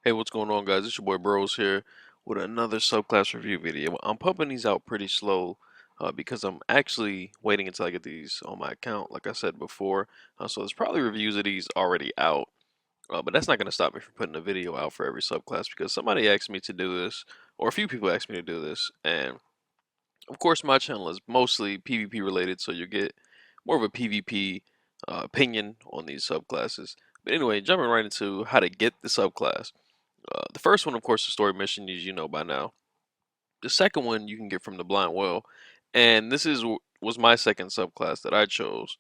Hey, what's going on, guys? It's your boy Bros here with another subclass review video. I'm pumping these out pretty slow because I'm actually waiting until I get these on my account, like I said before. So there's probably reviews of these already out, but that's not going to stop me from putting a video out for every subclass because somebody asked me to do this, or a few people asked me to do this, and of course my channel is mostly PvP related, so you get more of a PvP opinion on these subclasses. But anyway, jumping right into how to get the subclass. The first one, of course, the story mission, as you know by now. The second one you can get from the blind well, and this was my second subclass that I chose.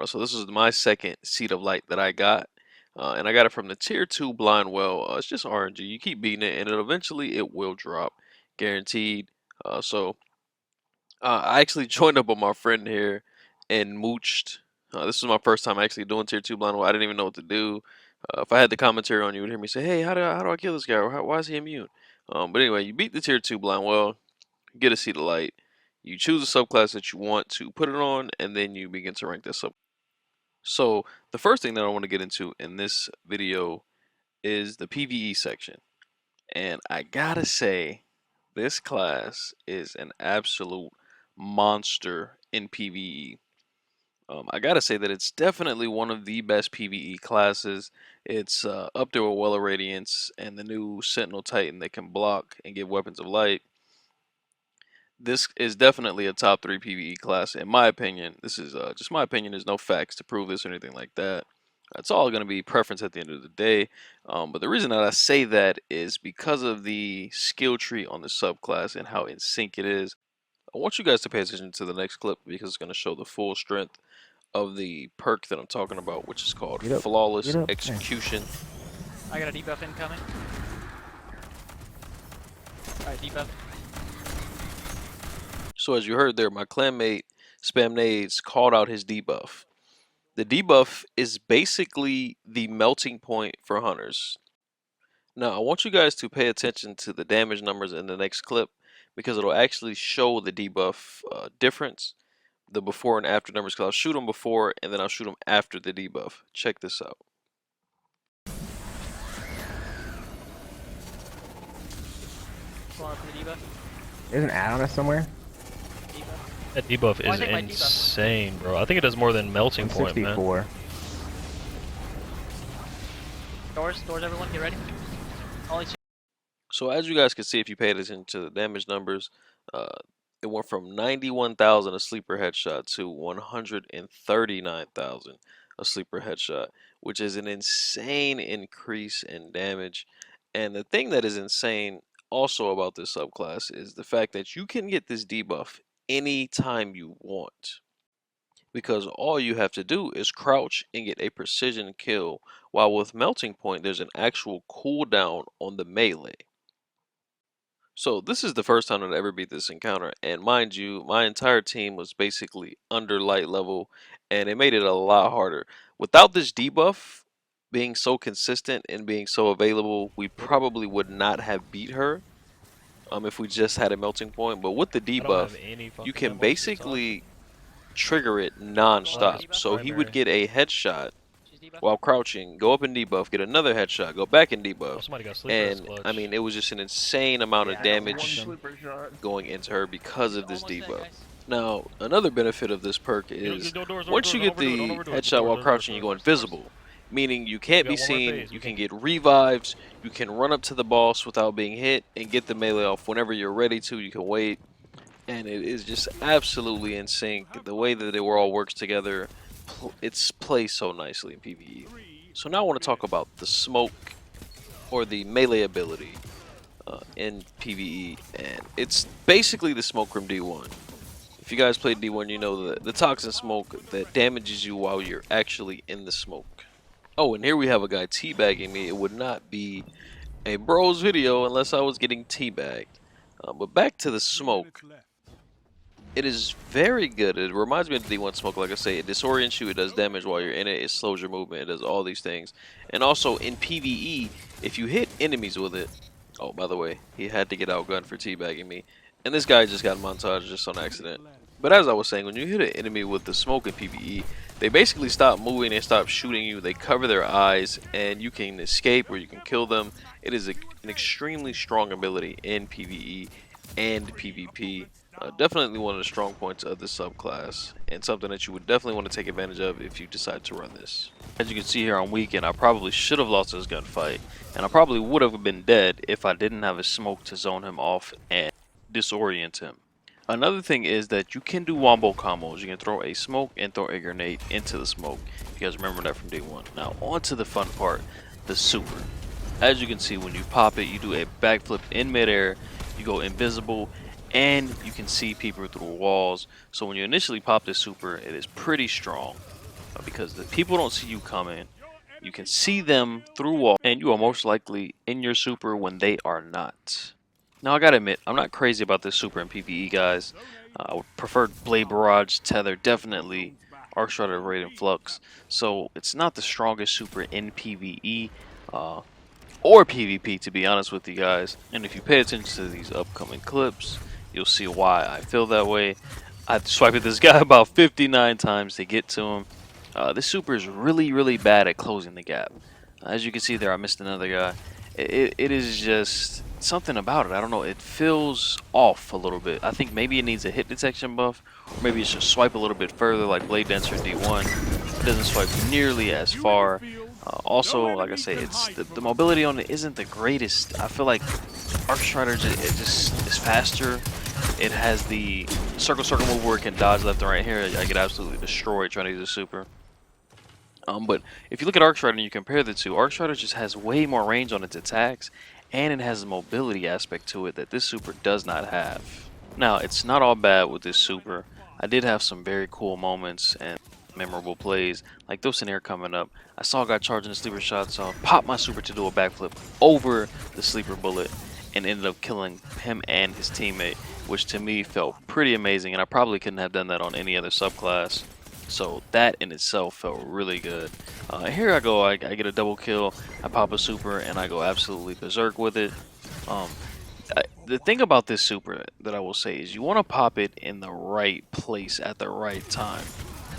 So this is my second seed of light that I got, and I got it from the tier 2 blind well. It's just RNG. You keep beating it, and eventually it will drop, guaranteed. I actually joined up with my friend here and mooched. This was my first time actually doing tier 2 blind well. I didn't even know what to do. If I had the commentary on, you would hear me say, "Hey, how do I kill this guy? Or why is he immune?" But anyway, you beat the tier 2 blind well, get a seed of light. You choose a subclass that you want to put it on, and then you begin to rank this sub. So the first thing that I want to get into in this video is the PvE section. And I gotta say, this class is an absolute monster in PvE. I gotta say that it's definitely one of the best PvE classes. It's up there with Well of Radiance and the new Sentinel Titan that can block and give weapons of light. This is definitely a top 3 PvE class in my opinion. This is just my opinion. There's no facts to prove this or anything like that. It's all going to be preference at the end of the day. But the reason that I say that is because of the skill tree on the subclass and how in sync it is. I want you guys to pay attention to the next clip because it's going to show the full strength of the perk that I'm talking about, which is called Flawless Execution. I got a debuff incoming. Alright, debuff. So as you heard there, my clanmate Spam Nades called out his debuff. The debuff is basically the melting point for hunters. Now I want you guys to pay attention to the damage numbers in the next clip because it'll actually show the debuff difference, the before and after numbers, because I'll shoot them before and then I'll shoot them after the debuff. Check this out. There's an add on us somewhere. That debuff is insane, bro. I think it does more than melting point, 64. man. Doors, everyone, get ready. So as you guys can see, if you pay attention to the damage numbers, it went from 91,000 a sleeper headshot to 139,000 a sleeper headshot, which is an insane increase in damage. And the thing that is insane also about this subclass is the fact that you can get this debuff anytime you want, because all you have to do is crouch and get a precision kill, while with melting point there's an actual cooldown on the melee. So this is the first time I've ever beat this encounter, and mind you, my entire team was basically under light level, and it made it a lot harder. Without this debuff being so consistent and being so available, we probably would not have beat her if we just had a melting point. But with the debuff, you can basically trigger it non-stop. So he would get a headshot while crouching, go up and debuff, get another headshot, go back and debuff, and I mean, it was just an insane amount of damage going into her because of this debuff. Now, another benefit of this perk is once you get the headshot while crouching, you go invisible, meaning you can't be seen, you can get revives, you can run up to the boss without being hit and get the melee off whenever you're ready to. You can wait, and it is just absolutely in sync. The way that it all works together, it's plays so nicely in PvE. So now I want to talk about the smoke, or the melee ability in PvE, and it's basically the smoke from D1. If you guys played D1, you know the toxin smoke that damages you while you're actually in the smoke. Oh, and here we have a guy teabagging me. It would not be a bros video unless I was getting teabagged. But back to the smoke. It is very good. It reminds me of the D1 smoke. Like I say, it disorients you, it does damage while you're in it, it slows your movement, it does all these things. And also in PvE, if you hit enemies with it, oh, by the way, he had to get outgunned for teabagging me. And this guy just got montaged just on accident. But as I was saying, when you hit an enemy with the smoke in PvE, they basically stop moving, they stop shooting you, they cover their eyes, and you can escape or you can kill them. It is an extremely strong ability in PvE and PvP. Definitely one of the strong points of this subclass, and something that you would definitely want to take advantage of if you decide to run this. As you can see here on weekend, I probably should have lost this gunfight, and I probably would have been dead if I didn't have a smoke to zone him off and disorient him. Another thing is that you can do wombo combos. You can throw a smoke and throw a grenade into the smoke. You guys remember that from day one. Now on to the fun part, the super. As you can see, when you pop it, you do a backflip in midair, you go invisible, and you can see people through walls. So when you initially pop this super, it is pretty strong because the people don't see you coming. You can see them through walls, and you are most likely in your super when they are not. Now I gotta admit, I'm not crazy about this super in PvE, guys. I would prefer Blade Barrage, Tether, definitely Arc Strider, Raid, and Flux. So it's not the strongest super in PvE or PvP, to be honest with you guys. And if you pay attention to these upcoming clips, you'll see why I feel that way. I swiped at this guy about 59 times to get to him. This super is really bad at closing the gap. As you can see there, I missed another guy. It is just something about it. I don't know. It feels off a little bit. I think maybe it needs a hit detection buff, or maybe it should swipe a little bit further, like Blade Dancer D1. It doesn't swipe nearly as far. Also, like I say, it's the mobility on it isn't the greatest. I feel like Arc Strider just is faster. It has the circle move where it can dodge left and right. Here I get absolutely destroyed trying to use a super. But if you look at Arc Strider and you compare the two, Arc Strider just has way more range on its attacks, and it has a mobility aspect to it that this super does not have. Now, it's not all bad with this super. I did have some very cool moments and memorable plays, like those in air coming up. I saw a guy charging the sleeper shot, so I popped my super to do a backflip over the sleeper bullet and ended up killing him and his teammate, which to me felt pretty amazing, and I probably couldn't have done that on any other subclass. So that in itself felt really good. Here I go, I get a double kill, I pop a super, and I go absolutely berserk with it. The thing about this super that I will say is you want to pop it in the right place at the right time.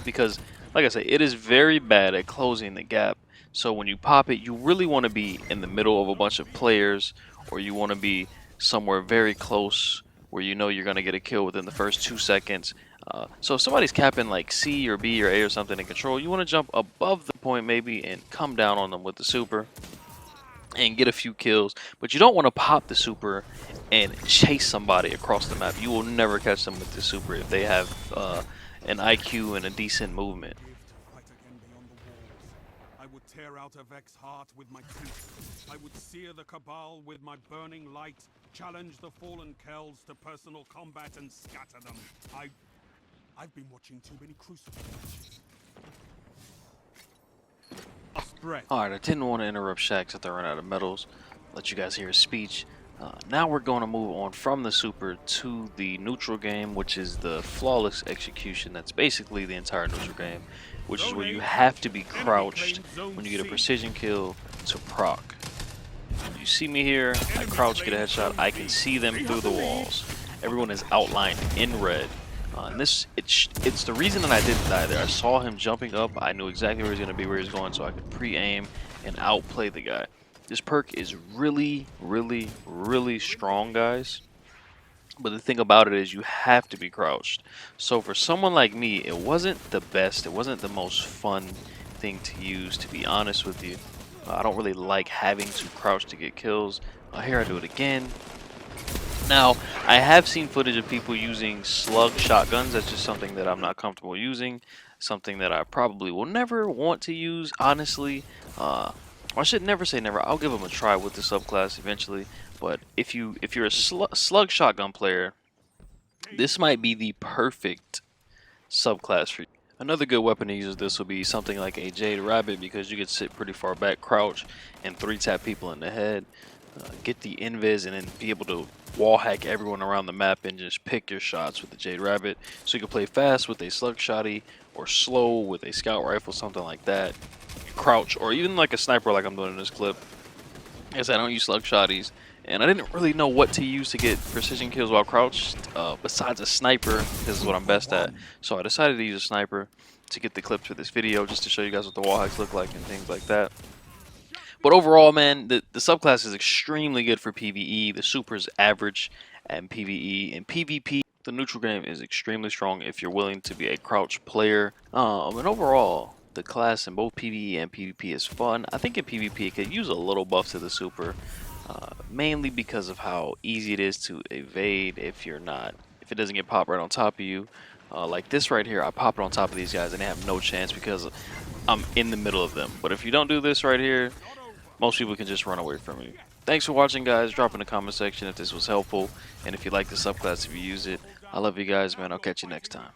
Because, like I say, it is very bad at closing the gap. So when you pop it, you really want to be in the middle of a bunch of players, or you want to be somewhere very close where you know you're going to get a kill within the first 2 seconds. So if somebody's capping like C or B or A or something in control, you want to jump above the point maybe and come down on them with the super and get a few kills. But you don't want to pop the super and chase somebody across the map. You will never catch them with the super if they have an IQ and a decent movement. I would tear out a Vex heart with my teeth. I would sear the Cabal with my burning light, challenge the fallen Kells to personal combat and scatter them. I've been watching too many Crucible matches. Alright, I didn't want to interrupt Shaq since I ran out of medals. Let you guys hear his speech. Now we're going to move on from the super to the neutral game, which is the flawless execution. That's basically the entire neutral game, which is where you have to be crouched when you get a precision kill to proc. You see me here, I crouch, get a headshot, I can see them through the walls. Everyone is outlined in red. And it's the reason that I didn't die there. I saw him jumping up, I knew exactly where he was going to be, where he was going, so I could pre-aim and outplay the guy. This perk is really strong, guys. But the thing about it is you have to be crouched. So for someone like me, it wasn't the best, it wasn't the most fun thing to use, to be honest with you. I don't really like having to crouch to get kills. Here I do it again. Now, I have seen footage of people using slug shotguns. That's just something that I'm not comfortable using. Something that I probably will never want to use, honestly. I should never say never. I'll give them a try with the subclass eventually. But if you're a slug shotgun player, this might be the perfect subclass for you. Another good weapon to use with this will be something like a Jade Rabbit, because you can sit pretty far back, crouch, and 3-tap people in the head. Get the invis and then be able to wall hack everyone around the map and just pick your shots with the Jade Rabbit. So you can play fast with a slug shotty, or slow with a scout rifle, something like that. Crouch, or even like a sniper like I'm doing in this clip. As I don't use slug shotties, and I didn't really know what to use to get precision kills while crouched, besides a sniper. This is what I'm best at. So I decided to use a sniper to get the clips for this video, just to show you guys what the wall hacks look like and things like that. But overall, man, the subclass is extremely good for PvE. The super is average at PvE, and PvP, the neutral game, is extremely strong if you're willing to be a crouch player. And overall, the class in both PvE and PvP is fun. I think in PvP it could use a little buff to the super, mainly because of how easy it is to evade if it doesn't get popped right on top of you. Like this right here, I pop it on top of these guys and they have no chance because I'm in the middle of them. But if you don't do this right here, most people can just run away from you. Thanks for watching, guys. Drop in the comment section if this was helpful, and if you like the subclass, if you use it. I love you guys, man. I'll catch you next time.